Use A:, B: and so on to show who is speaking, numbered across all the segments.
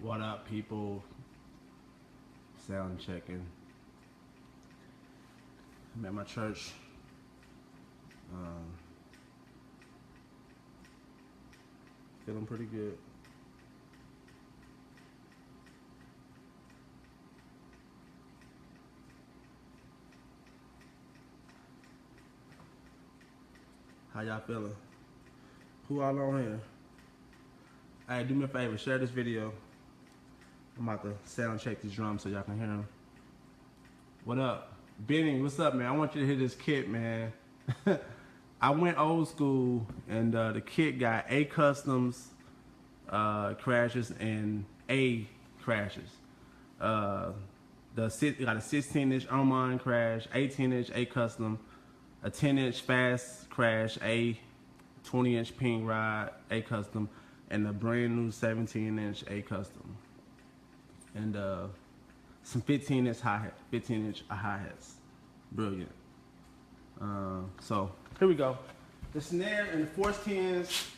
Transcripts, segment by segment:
A: What up, people? Sound checking. I'm at my church. Feeling pretty good. How y'all feeling? Who all on here? Hey, do me a favor, share this video. I'm about to sound check these drums so y'all can hear them. What up? Benny, what's up, man? I want you to hear this kit, man. I went old school, and the kit got A customs crashes and A crashes. It got a 16-inch Oman crash, 18-inch A custom, a 10-inch fast crash A, 20-inch ping ride A custom, and a brand new 17-inch A custom, and some 15-inch hi-hats. Brilliant. So here we go. The snare and the force 10s.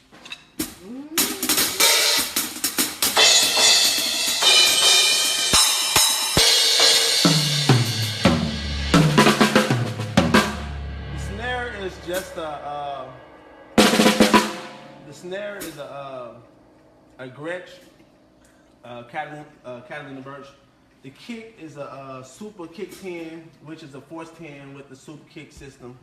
A: The snare is just a Gretsch Catalina Birch. The kick is a Super Kick 10, which is a Force 10 with the Super Kick system.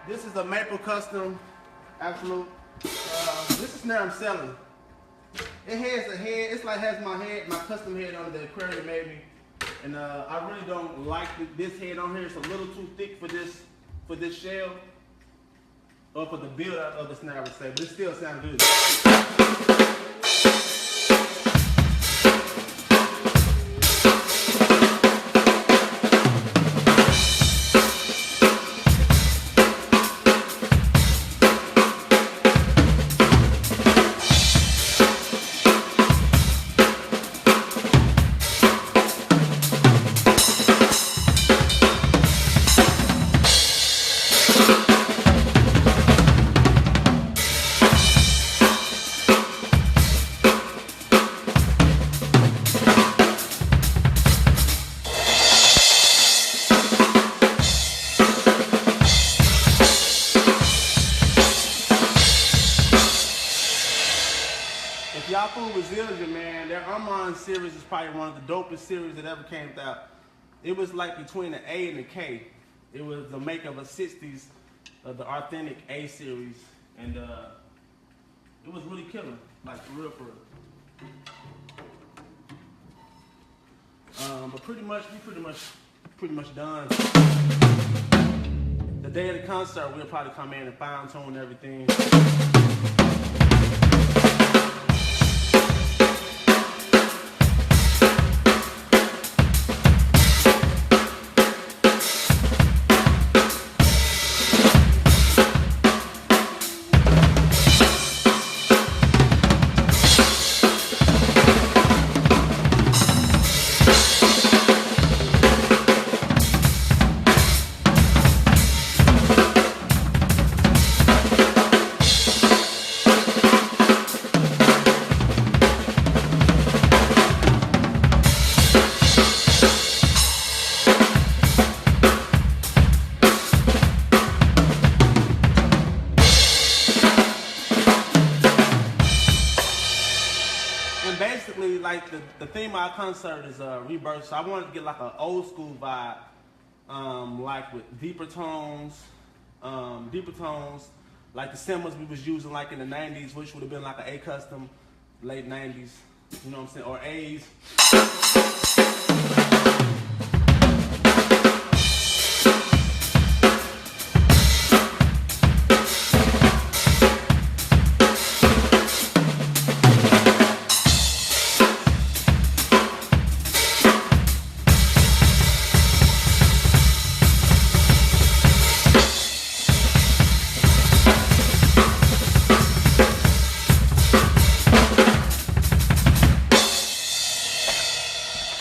A: This is a Maple Custom Absolute. This is snare I'm selling. It has a head. It's like has my head, my custom head on the aquarium made me, and I really don't like this head on here. It's a little too thick for this shell, or for the build out of the snare, I would say. But it still sounds good. If y'all fool with Zildjian, man, their Oman series is probably one of the dopest series that ever came out. It was like between the A and the K. It was the make of a 60s, the authentic A series, and it was really killing, like for real, for real. But pretty much, we pretty much done. the day of the concert, we'll probably come in and fine tune everything. Basically, like the theme of our concert is rebirth. So I wanted to get like an old school vibe, like with deeper tones, like the cymbals we was using like in the 90s, which would have been like an A custom, late 90s, you know what I'm saying, or A's.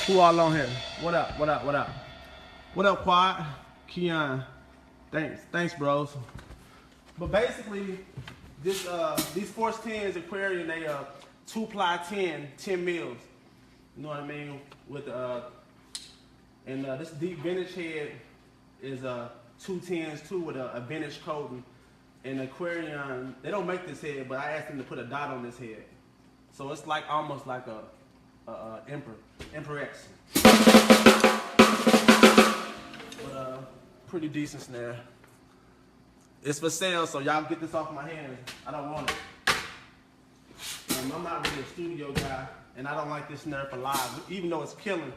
A: Who all on here? What up, what up, what up? What up, Quad? Keon. Thanks, bros. But basically, these Force 10s Aquarium, they 2-ply 10 mils. You know what I mean? With and this deep vintage head is 210s too with a vintage coating. And Aquarium, they don't make this head, but I asked them to put a dot on this head. So it's like almost like a Emperor X. But pretty decent snare. It's for sale, so y'all get this off my hands. I don't want it. I'm not really a studio guy, and I don't like this snare for live, even though it's killing.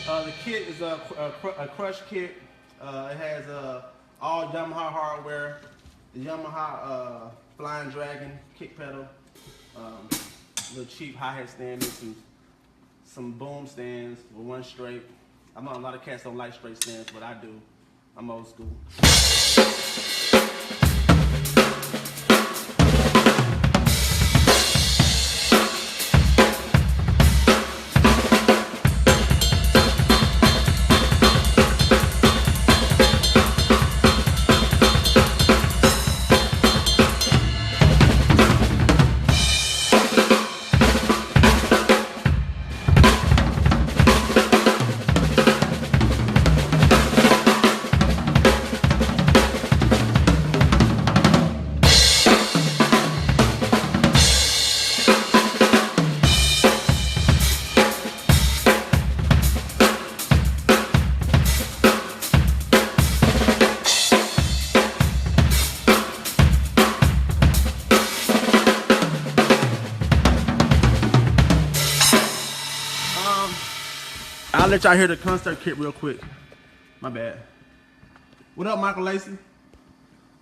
A: The kit is a crush kit. It has all Yamaha hardware, the Yamaha Flying Dragon kick pedal, little cheap hi-hat stand, and some boom stands with one straight. I know a lot of cats don't like straight stands, but I do. I'm old school. I'll let y'all hear the concert kit real quick. My bad. What up, Michael Lacey?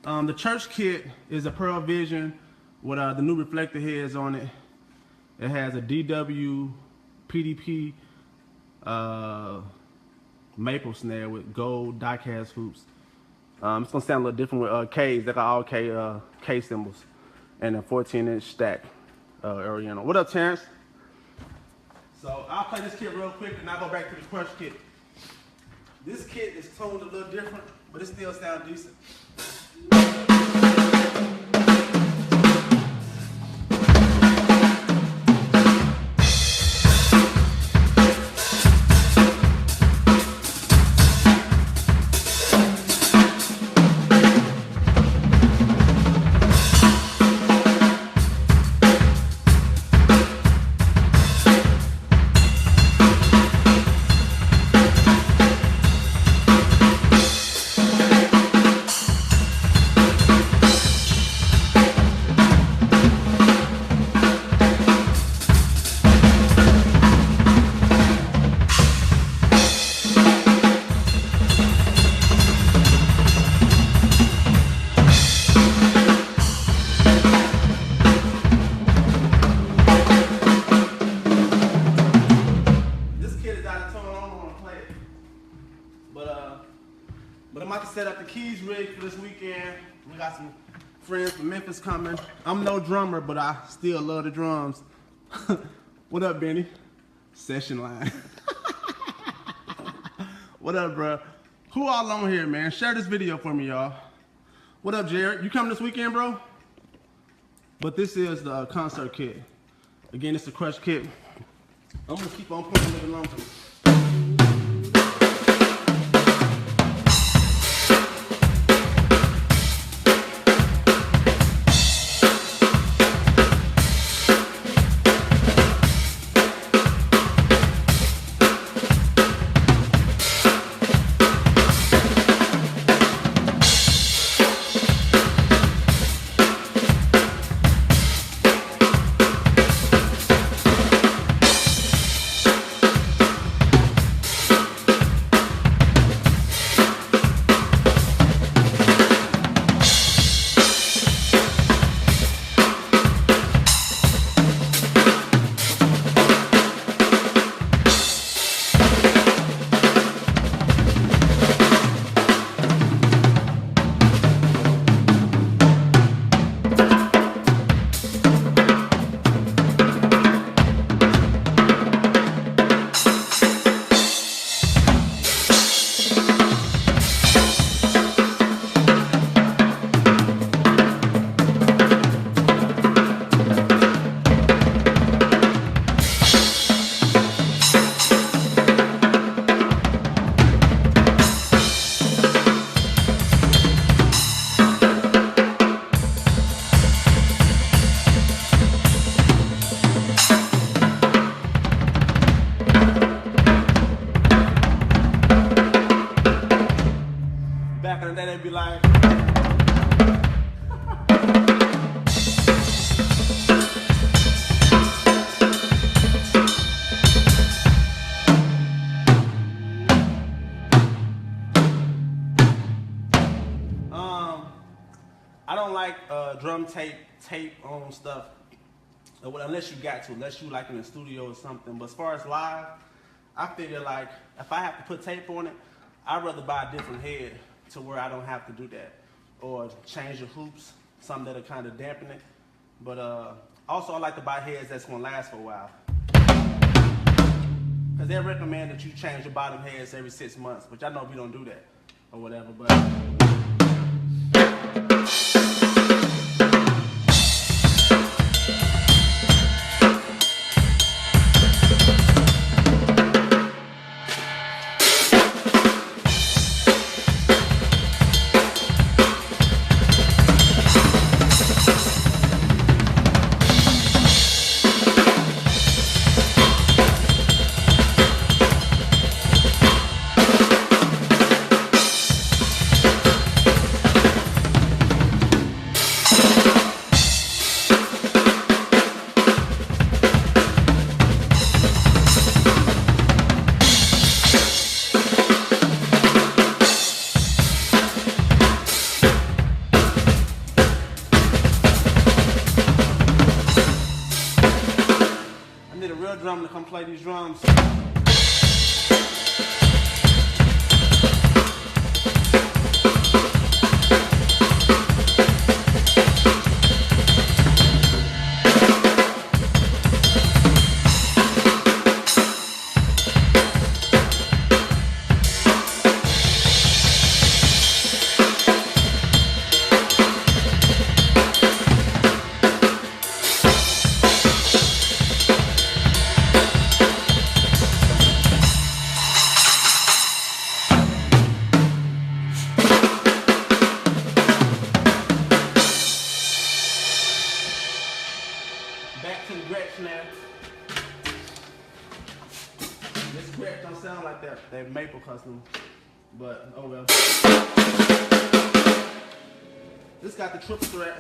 A: The church kit is a Pearl Vision with the new reflector heads on it. It has a DW PDP maple snare with gold die-cast hoops. It's gonna sound a little different with K's. They got all K cymbals and a 14-inch stack. What up, Terrence? So I'll play this kit real quick and I'll go back to the crush kit. This kit is toned a little different, but it still sounds decent. about to set up the keys rig for this weekend. We got some friends from Memphis coming. I'm no drummer, but I still love the drums. What up, Benny? Session line. What up, bro? Who all on here, man? Share this video for me, y'all. What up, Jared? You coming this weekend, bro? But this is the concert kit. Again, it's the Crush kit. I'm gonna keep on playing a little longer. Back in the day, they'd be like, I don't like drum tape on stuff unless you got to, unless you like in the studio or something. But as far as live, I figure like if I have to put tape on it, I'd rather buy a different head to where I don't have to do that, or change the hoops, something that'll kind of dampen it. But also I like to buy heads that's gonna last for a while, because they recommend that you change your bottom heads every 6 months, which I know we don't do that or whatever. But drum to come play these drums. Back to the Gretsch now. This Gretsch don't sound like that. They're Maple custom, but oh well. This got the triple threat.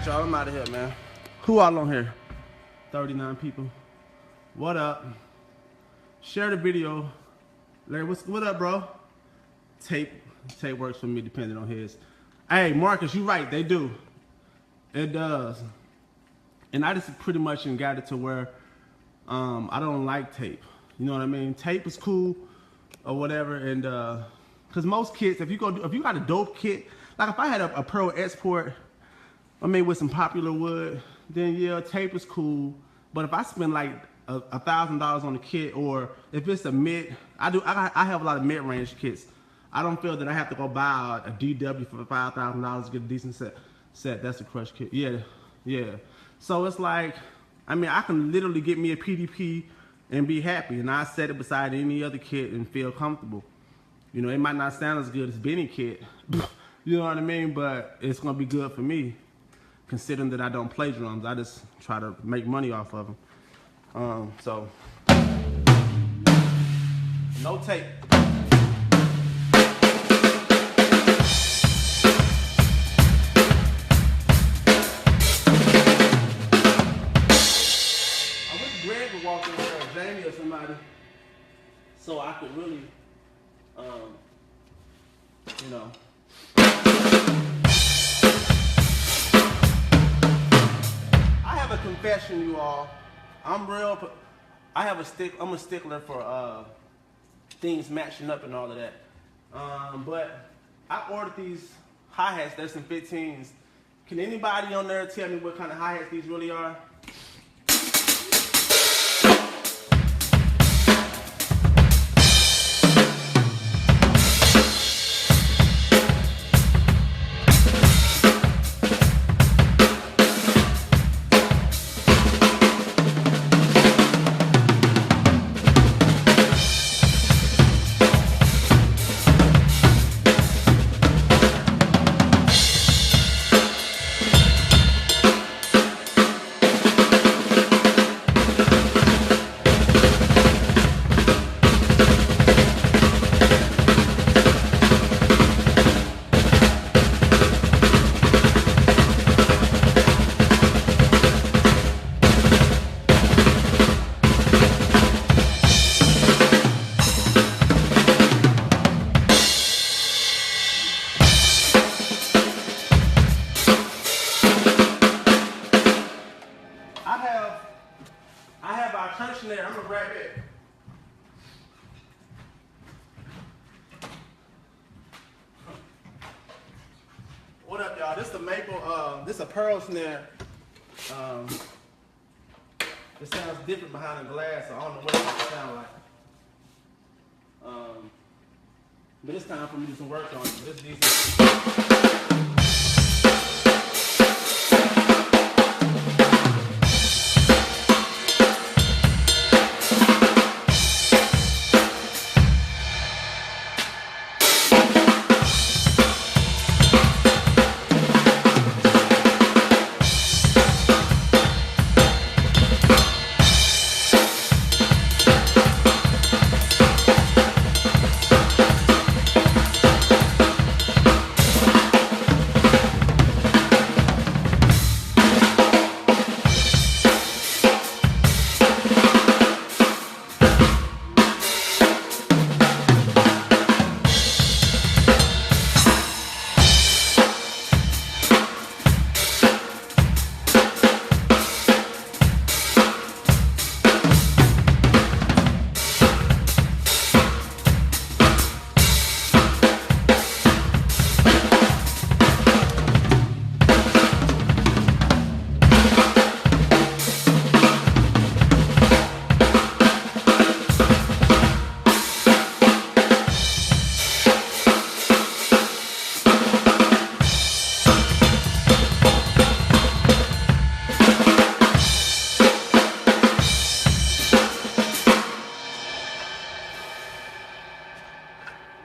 A: y'all. I'm out of here, man. Who all on here? 39 people. What up? Share the video. Larry, what up, bro? Tape works for me depending on his. Hey, Marcus, you right. They do. It does. And I just pretty much got it to where I don't like tape. You know what I mean? Tape is cool or whatever, and because most kits, if you got a dope kit, like if I had a Pro Export, I mean with some popular wood, then yeah, tape is cool. But if I spend like $1,000 on a kit, or if it's a mid, I have a lot of mid-range kits. I don't feel that I have to go buy a DW for $5,000 to get a decent set. That's a crush kit. Yeah. So it's like, I mean, I can literally get me a PDP and be happy, and I set it beside any other kit and feel comfortable. You know, it might not sound as good as Benny kit, you know what I mean? But it's gonna be good for me, considering that I don't play drums. I just try to make money off of them. So, no tape. Walk in there, or Jamie or somebody, so I could really, you know. I have a confession, you all. I'm a stickler for things matching up and all of that. But I ordered these hi-hats. There's some 15s. Can anybody on there tell me what kind of hi-hats these really are? I have our church in there. I'm gonna grab it. What up, y'all? This is the maple. This is a pearl snare. It sounds different behind the glass, so I don't know what it's gonna sound like. But it's time for me to do some work on it. This is decent.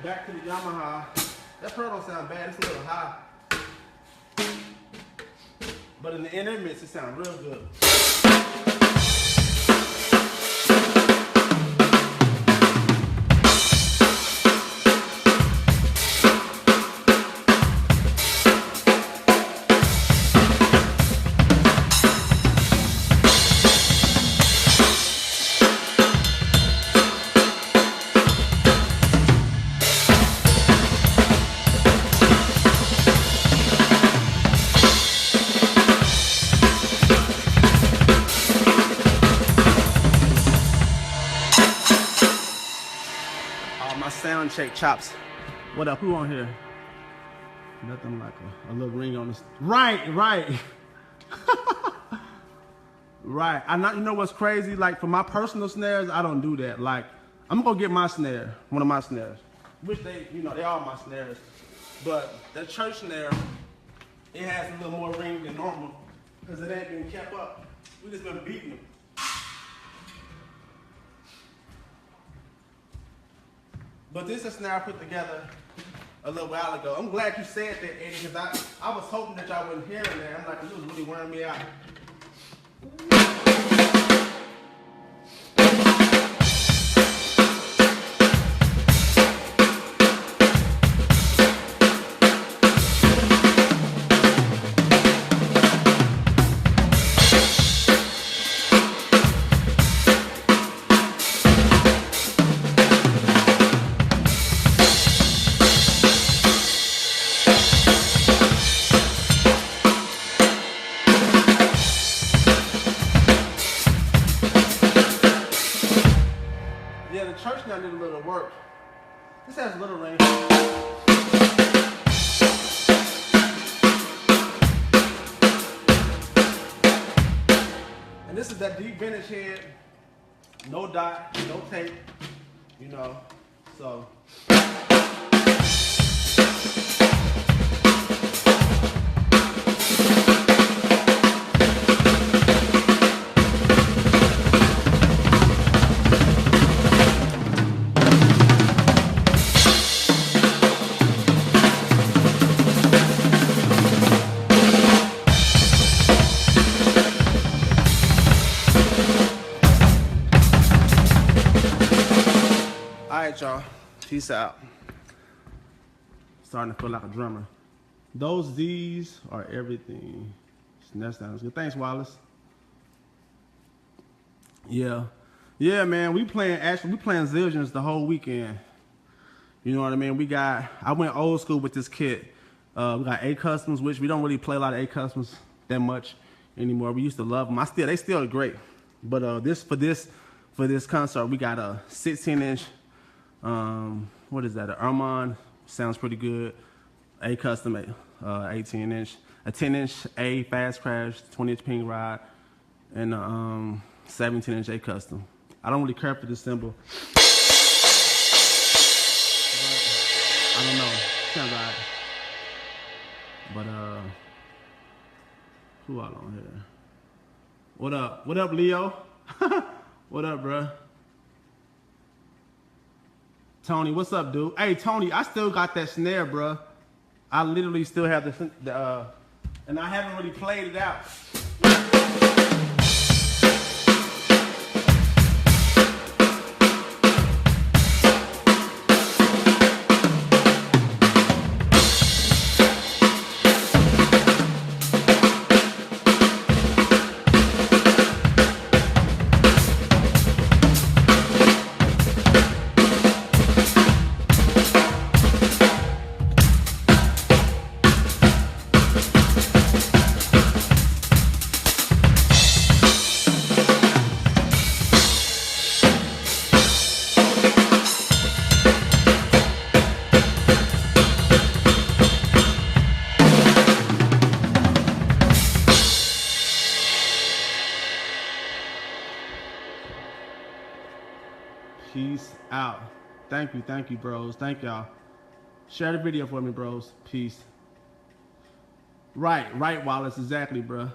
A: Back to the Yamaha. That pearl don't sound bad, it's a little high. But in the intermits, it sounds real good. sound check chops. What up? Who on here? Nothing like a little ring on this. Right. Right. I not. You know what's crazy? Like for my personal snares, I don't do that. Like I'm gonna go get my snare, one of my snares, which they, you know, they are my snares. But the church snare, it has a little more ring than normal because it ain't been kept up. We just been beating them. But this is a snare I put together a little while ago. I'm glad you said that, Eddie, because I was hoping that y'all wouldn't hear it there. I'm like, it was really wearing me out. Yeah, the church now did a little work. This has a little range. And this is that deep vintage head. No dot, no tape, you know, so. Alright, y'all. Peace out. Starting to feel like a drummer. Those Z's are everything. That sounds good. Thanks, Wallace. Yeah. Yeah, man. We playing Zildjians the whole weekend. You know what I mean? I went old school with this kit. We got A Customs, which we don't really play a lot of A Customs that much anymore. We used to love them. They still are great. But for this concert, we got a 16-inch. What is that? An Armand, sounds pretty good. A Custom, 18-inch, a 10-inch A Fast Crash, 20-inch ping rod, and a 17-inch A Custom. I don't really care for this cymbal. I don't know. Sounds alright. But who all on here? What up? What up, Leo? What up, bruh? Tony, what's up, dude? Hey, Tony, I still got that snare, bruh. I literally still have the and I haven't really played it out. Peace out. Thank you, bros. Thank y'all. Share the video for me, bros. Peace. Right, Wallace. Exactly, bro.